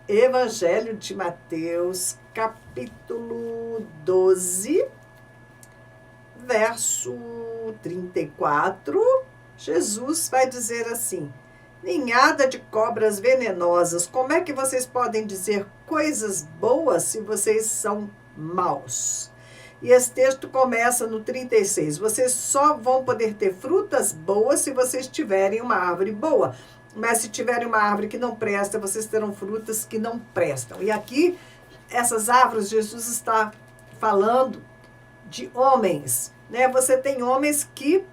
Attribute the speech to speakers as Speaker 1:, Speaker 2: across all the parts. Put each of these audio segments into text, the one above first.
Speaker 1: Evangelho de Mateus, capítulo 12, verso 34, Jesus vai dizer assim: ninhada de cobras venenosas, como é que vocês podem dizer coisas boas se vocês são maus? E esse texto começa no 36. Vocês só vão poder ter frutas boas se vocês tiverem uma árvore boa. Mas se tiverem uma árvore que não presta, vocês terão frutas que não prestam. E aqui, essas árvores, Jesus está falando de homens, né? Você tem homens que,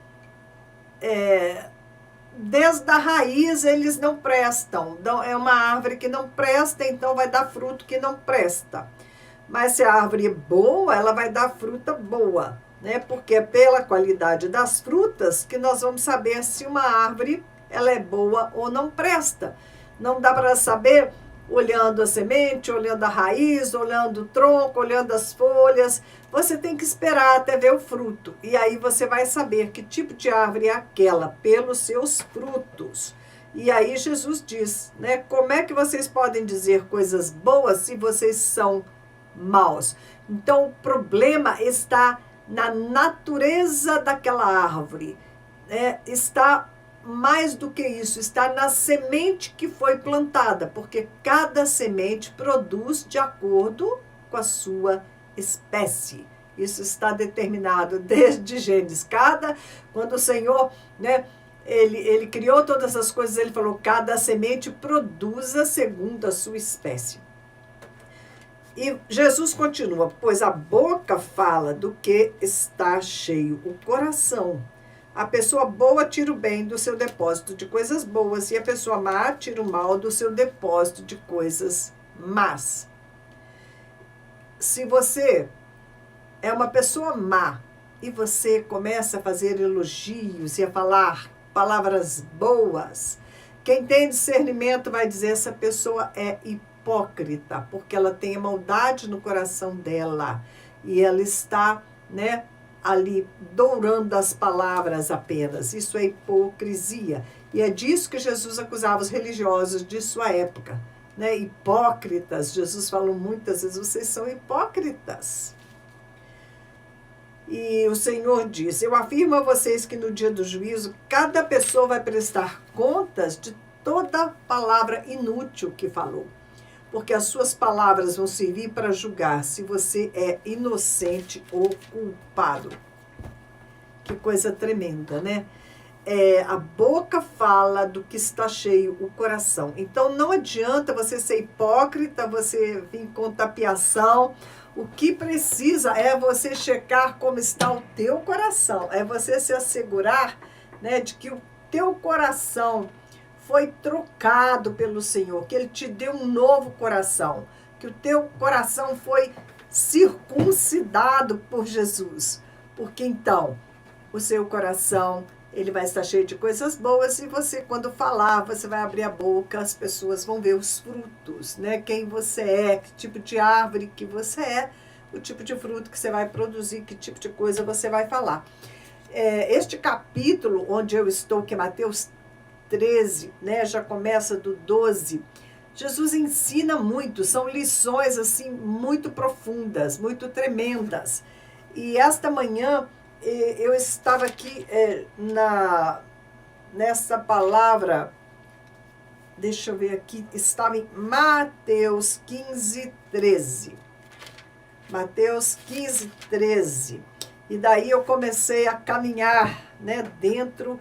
Speaker 1: desde a raiz, eles não prestam. Então, é uma árvore que não presta, então vai dar fruto que não presta. Mas se a árvore é boa, ela vai dar fruta boa, né? Porque é pela qualidade das frutas que nós vamos saber se uma árvore ela é boa ou não presta. Não dá para saber olhando a semente, olhando a raiz, olhando o tronco, olhando as folhas. Você tem que esperar até ver o fruto. E aí você vai saber que tipo de árvore é aquela, pelos seus frutos. E aí Jesus diz, né? Como é que vocês podem dizer coisas boas se vocês são maus? Então o problema está na natureza daquela árvore, né? Está mais do que isso, está na semente que foi plantada, porque cada semente produz de acordo com a sua espécie. Isso está determinado desde Gênesis. Quando o Senhor, né, ele criou todas as coisas, ele falou, cada semente produza segundo a sua espécie. E Jesus continua, pois a boca fala do que está cheio o coração. A pessoa boa tira o bem do seu depósito de coisas boas e a pessoa má tira o mal do seu depósito de coisas más. Se você é uma pessoa má e você começa a fazer elogios e a falar palavras boas, quem tem discernimento vai dizer essa pessoa é hipócrita, porque ela tem a maldade no coração dela e ela está, né, ali dourando as palavras apenas. Isso é hipocrisia. E é disso que Jesus acusava os religiosos de sua época, né? Hipócritas. Jesus falou muitas vezes, vocês são hipócritas. E o Senhor diz, eu afirmo a vocês que no dia do juízo, cada pessoa vai prestar contas de toda palavra inútil que falou. Porque as suas palavras vão servir para julgar se você é inocente ou culpado. Que coisa tremenda, né? A boca fala do que está cheio o coração. Então não adianta você ser hipócrita, você vir com tapiação. O que precisa é você checar como está o teu coração. É você se assegurar, né, de que o teu coração foi trocado pelo Senhor, que Ele te deu um novo coração, que o teu coração foi circuncidado por Jesus, porque então o seu coração ele vai estar cheio de coisas boas e você, quando falar, você vai abrir a boca, as pessoas vão ver os frutos, né? Quem você é, que tipo de árvore que você é, o tipo de fruto que você vai produzir, que tipo de coisa você vai falar. Este capítulo onde eu estou, que é Mateus 13, né, já começa do 12, Jesus ensina muito, são lições assim muito profundas, muito tremendas. E esta manhã eu estava aqui nessa palavra, deixa eu ver aqui, estava em Mateus 15, 13. Mateus 15, 13. E daí eu comecei a caminhar, né, dentro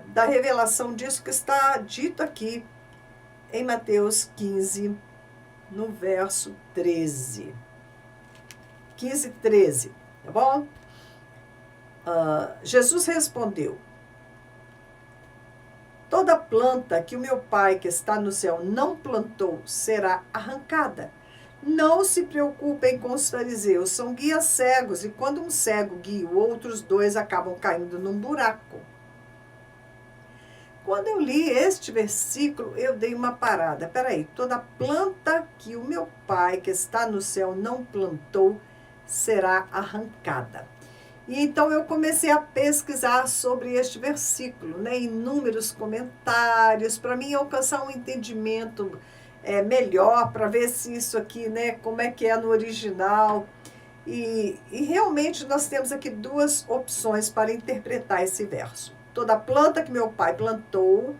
Speaker 1: da revelação disso que está dito aqui em Mateus 15, no verso 13. 15, 13, tá bom? Jesus respondeu, toda planta que o meu Pai que está no céu não plantou será arrancada. Não se preocupem com os fariseus, são guias cegos, e quando um cego guia o outro, os dois acabam caindo num buraco. Quando eu li este versículo, eu dei uma parada. Peraí, toda planta que o meu Pai que está no céu não plantou será arrancada. E então eu comecei a pesquisar sobre este versículo, né? Inúmeros comentários, para mim alcançar um entendimento melhor para ver se isso aqui, né, como é que é no original. E realmente nós temos aqui duas opções para interpretar esse verso. Toda planta que meu pai plantou,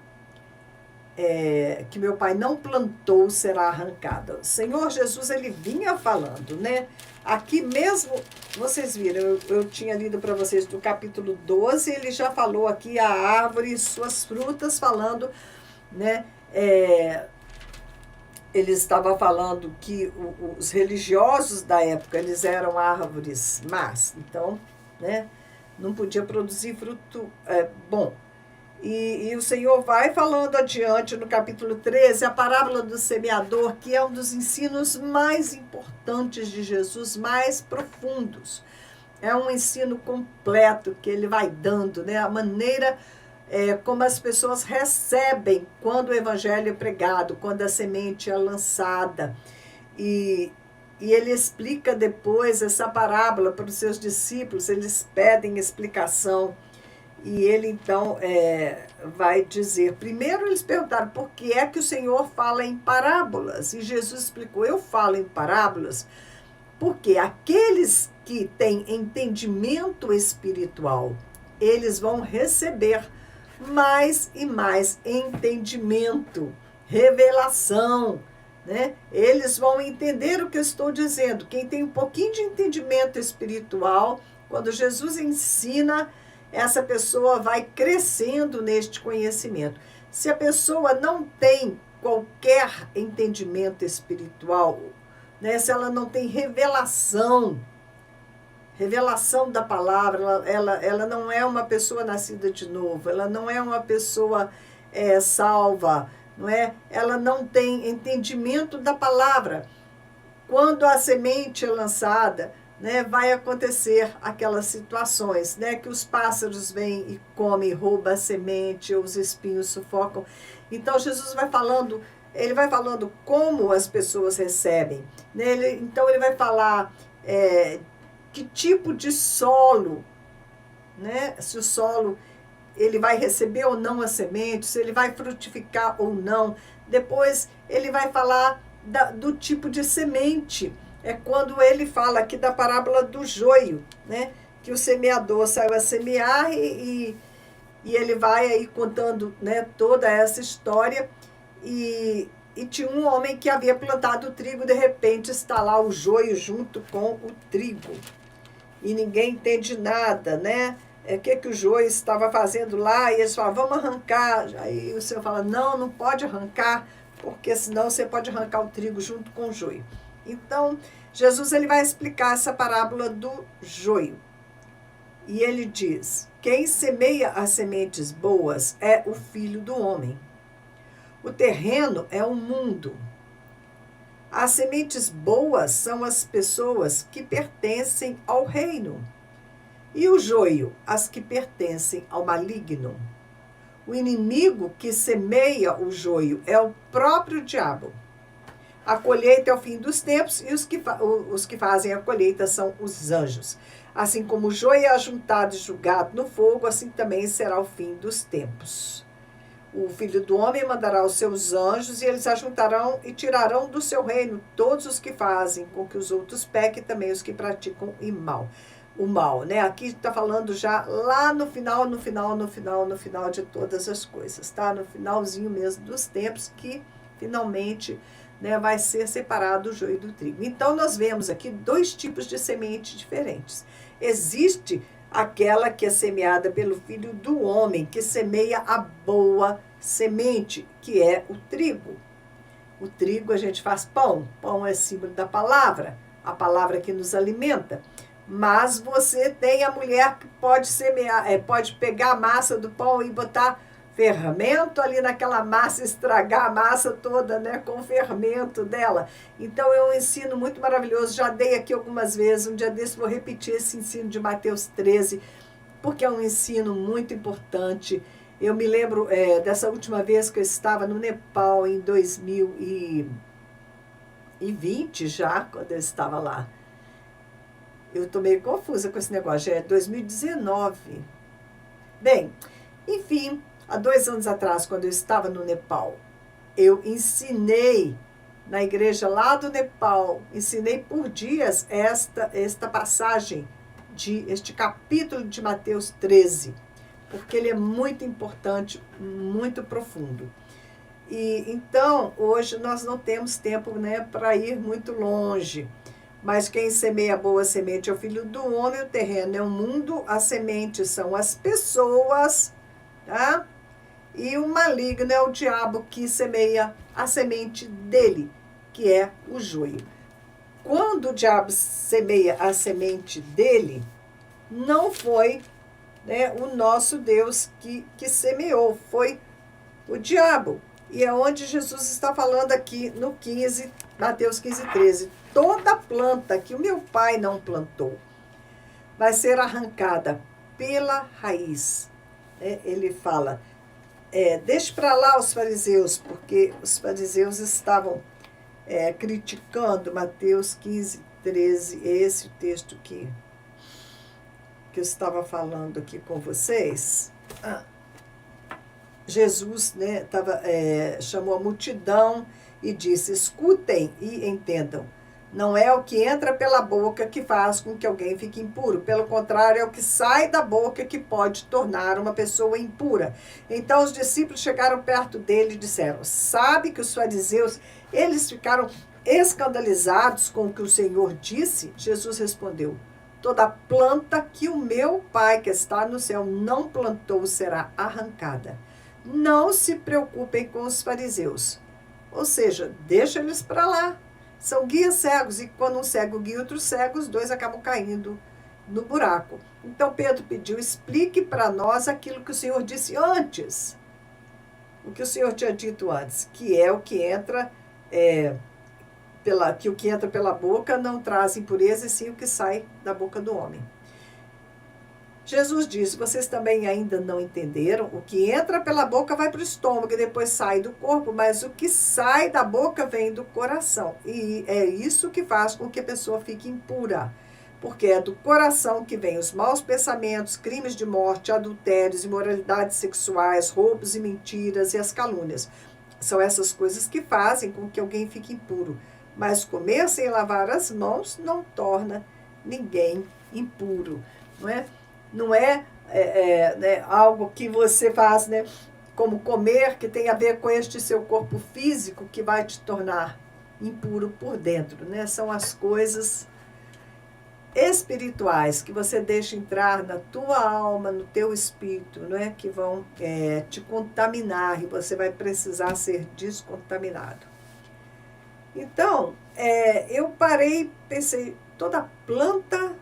Speaker 1: que meu pai não plantou, será arrancada. O Senhor Jesus, ele vinha falando, né? Aqui mesmo, vocês viram, eu tinha lido para vocês do capítulo 12, ele já falou aqui a árvore e suas frutas, falando, né? Ele estava falando que os religiosos da época, eles eram árvores más, então, né? Não podia produzir fruto bom. E o Senhor vai falando adiante no capítulo 13, a parábola do semeador, que é um dos ensinos mais importantes de Jesus, mais profundos. É um ensino completo que ele vai dando, né? A maneira como as pessoas recebem quando o evangelho é pregado, quando a semente é lançada. E ele explica depois essa parábola para os seus discípulos, eles pedem explicação. E ele, então, vai dizer... Primeiro, eles perguntaram por que é que o Senhor fala em parábolas. E Jesus explicou, eu falo em parábolas porque aqueles que têm entendimento espiritual, eles vão receber mais e mais entendimento, revelação, né? Eles vão entender o que eu estou dizendo. Quem tem um pouquinho de entendimento espiritual, quando Jesus ensina, essa pessoa vai crescendo neste conhecimento. Se a pessoa não tem qualquer entendimento espiritual, né, se ela não tem revelação da palavra, ela não é uma pessoa nascida de novo, ela não é uma pessoa salva, não é? Ela não tem entendimento da palavra. Quando a semente é lançada, né, vai acontecer aquelas situações, né, que os pássaros vêm e comem, roubam a semente, ou os espinhos sufocam. Então Jesus vai falando, ele vai falando como as pessoas recebem, né? Então ele vai falar que tipo de solo, né, se o solo ele vai receber ou não a semente, se ele vai frutificar ou não. Depois ele vai falar do tipo de semente. É quando ele fala aqui da parábola do joio, né? Que o semeador saiu a semear e ele vai aí contando, né, toda essa história. E tinha um homem que havia plantado o trigo, de repente está lá o joio junto com o trigo. E ninguém entende nada, né? O que o joio estava fazendo lá? E eles falam, vamos arrancar. Aí o Senhor fala, não pode arrancar, porque senão você pode arrancar o trigo junto com o joio. Então, Jesus ele vai explicar essa parábola do joio. E ele diz, quem semeia as sementes boas é o Filho do Homem. O terreno é o mundo. As sementes boas são as pessoas que pertencem ao reino. E o joio, as que pertencem ao maligno. O inimigo que semeia o joio é o próprio diabo. A colheita é o fim dos tempos e os que fazem a colheita são os anjos. Assim como o joio é ajuntado e julgado no fogo, assim também será o fim dos tempos. O Filho do Homem mandará os seus anjos e eles ajuntarão e tirarão do seu reino todos os que fazem com que os outros pequem, também os que praticam o mal, né? Aqui está falando já lá no final de todas as coisas, tá? No finalzinho mesmo dos tempos que finalmente, né, vai ser separado o joio do trigo. Então nós vemos aqui dois tipos de semente diferentes. Existe aquela que é semeada pelo Filho do Homem, que semeia a boa semente, que é o trigo. O trigo a gente faz pão. Pão é símbolo da palavra, a palavra que nos alimenta. Mas você tem a mulher que pode semear, pode pegar a massa do pão e botar fermento ali naquela massa, estragar a massa toda, né, com o fermento dela. Então é um ensino muito maravilhoso, já dei aqui algumas vezes, um dia desse vou repetir esse ensino de Mateus 13, porque é um ensino muito importante. Eu me lembro dessa última vez que eu estava no Nepal, em 2020 já, quando eu estava lá. Eu estou meio confusa com esse negócio, já é 2019. Bem, enfim, há 2 anos atrás, quando eu estava no Nepal, eu ensinei na igreja lá do Nepal, ensinei por dias esta passagem, este capítulo de Mateus 13, porque ele é muito importante, muito profundo. E então, hoje nós não temos tempo, né, para ir muito longe. Mas quem semeia a boa semente é o filho do homem, o terreno é o mundo, as sementes são as pessoas, tá? E o maligno é o diabo que semeia a semente dele, que é o joio. Quando o diabo semeia a semente dele, não foi, né, o nosso Deus que semeou, foi o diabo. E é onde Jesus está falando aqui no 15, Mateus 15:13. Toda planta que o meu Pai não plantou vai ser arrancada pela raiz. Ele fala, deixe para lá os fariseus, porque os fariseus estavam criticando. Mateus 15:13, esse o texto que eu estava falando aqui com vocês. Jesus, né, chamou a multidão e disse, escutem e entendam. Não é o que entra pela boca que faz com que alguém fique impuro. Pelo contrário, é o que sai da boca que pode tornar uma pessoa impura. Então os discípulos chegaram perto dele e disseram, sabe que os fariseus, eles ficaram escandalizados com o que o Senhor disse? Jesus respondeu, toda planta que o meu Pai que está no céu não plantou será arrancada. Não se preocupem com os fariseus. Ou seja, deixa eles para lá. São guias cegos, e quando um cego guia outro cego, os dois acabam caindo no buraco. Então Pedro pediu, explique para nós aquilo que o Senhor disse antes. O que o Senhor tinha dito antes, que é o que entra, o que entra pela boca não traz impureza, e sim o que sai da boca do homem. Jesus disse, vocês também ainda não entenderam? O que entra pela boca vai para o estômago e depois sai do corpo, mas o que sai da boca vem do coração. E é isso que faz com que a pessoa fique impura. Porque é do coração que vem os maus pensamentos, crimes de morte, adultérios, imoralidades sexuais, roubos e mentiras e as calúnias. São essas coisas que fazem com que alguém fique impuro. Mas comer sem lavar as mãos não torna ninguém impuro, não é? Não é, né, algo que você faz, né, como comer, que tem a ver com este seu corpo físico, que vai te tornar impuro por dentro, né? São as coisas espirituais que você deixa entrar na tua alma, no teu espírito, né, que vão te contaminar, e você vai precisar ser descontaminado. Então, eu parei, pensei, toda planta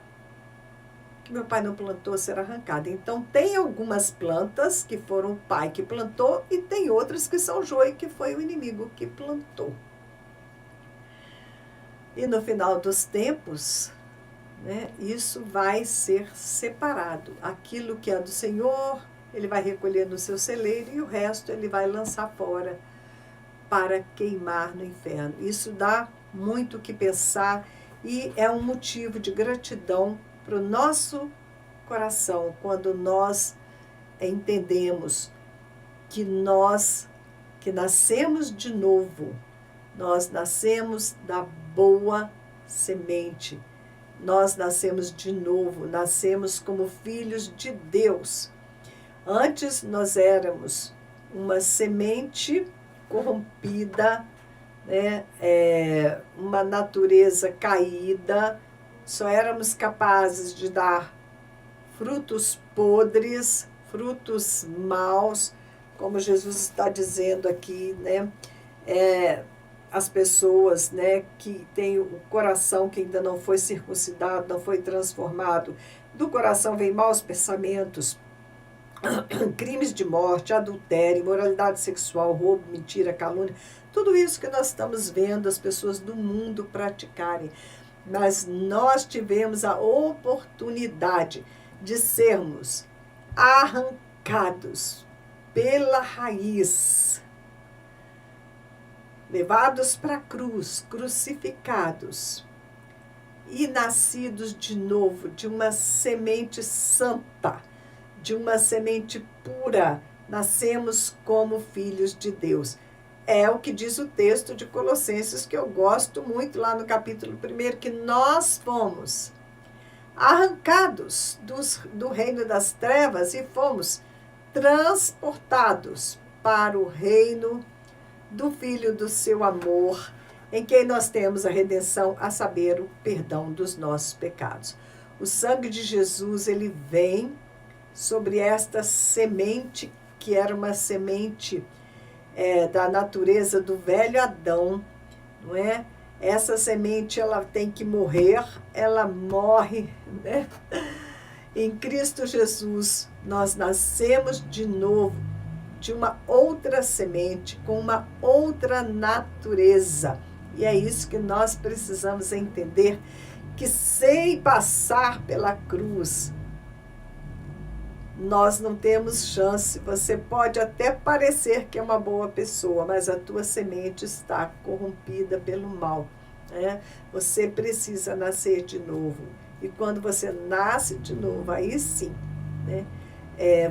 Speaker 1: que meu pai não plantou será arrancada. Então, tem algumas plantas que foram o pai que plantou, e tem outras que são joio, que foi o inimigo que plantou. E no final dos tempos, né, isso vai ser separado. Aquilo que é do Senhor, ele vai recolher no seu celeiro, e o resto ele vai lançar fora para queimar no inferno. Isso dá muito o que pensar, e é um motivo de gratidão para o nosso coração, quando nós entendemos que nós, que nascemos de novo, nós nascemos da boa semente, nós nascemos de novo, nascemos como filhos de Deus. Antes nós éramos uma semente corrompida, né? Uma natureza caída, só éramos capazes de dar frutos podres, frutos maus, como Jesus está dizendo aqui, né? As pessoas, né, que têm o coração que ainda não foi circuncidado, não foi transformado, do coração vem maus pensamentos, crimes de morte, adultério, imoralidade sexual, roubo, mentira, calúnia, tudo isso que nós estamos vendo as pessoas do mundo praticarem. Mas nós tivemos a oportunidade de sermos arrancados pela raiz, levados para a cruz, crucificados e nascidos de novo de uma semente santa, de uma semente pura. Nascemos como filhos de Deus. é o que diz o texto de Colossenses, que eu gosto muito, lá no capítulo 1, que nós fomos arrancados do reino das trevas e fomos transportados para o reino do Filho do seu amor, em quem nós temos a redenção, a saber, o perdão dos nossos pecados. O sangue de Jesus, ele vem sobre esta semente, que era uma semente da natureza do velho Adão, não é? Essa semente, ela tem que morrer, ela morre, né? Em Cristo Jesus, nós nascemos de novo, de uma outra semente, com uma outra natureza. E é isso que nós precisamos entender, que sem passar pela cruz, nós não temos chance. Você pode até parecer que é uma boa pessoa, mas a tua semente está corrompida pelo mal, né? Você precisa nascer de novo. E quando você nasce de novo, aí sim, né?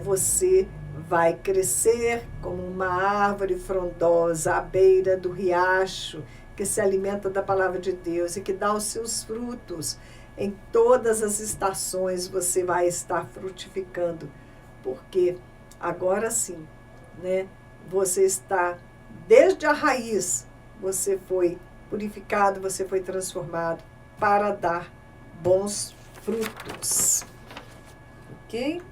Speaker 1: Você vai crescer como uma árvore frondosa à beira do riacho, que se alimenta da palavra de Deus e que dá os seus frutos. Em todas as estações você vai estar frutificando, porque agora sim, né, você está, desde a raiz, você foi purificado, você foi transformado para dar bons frutos. Ok?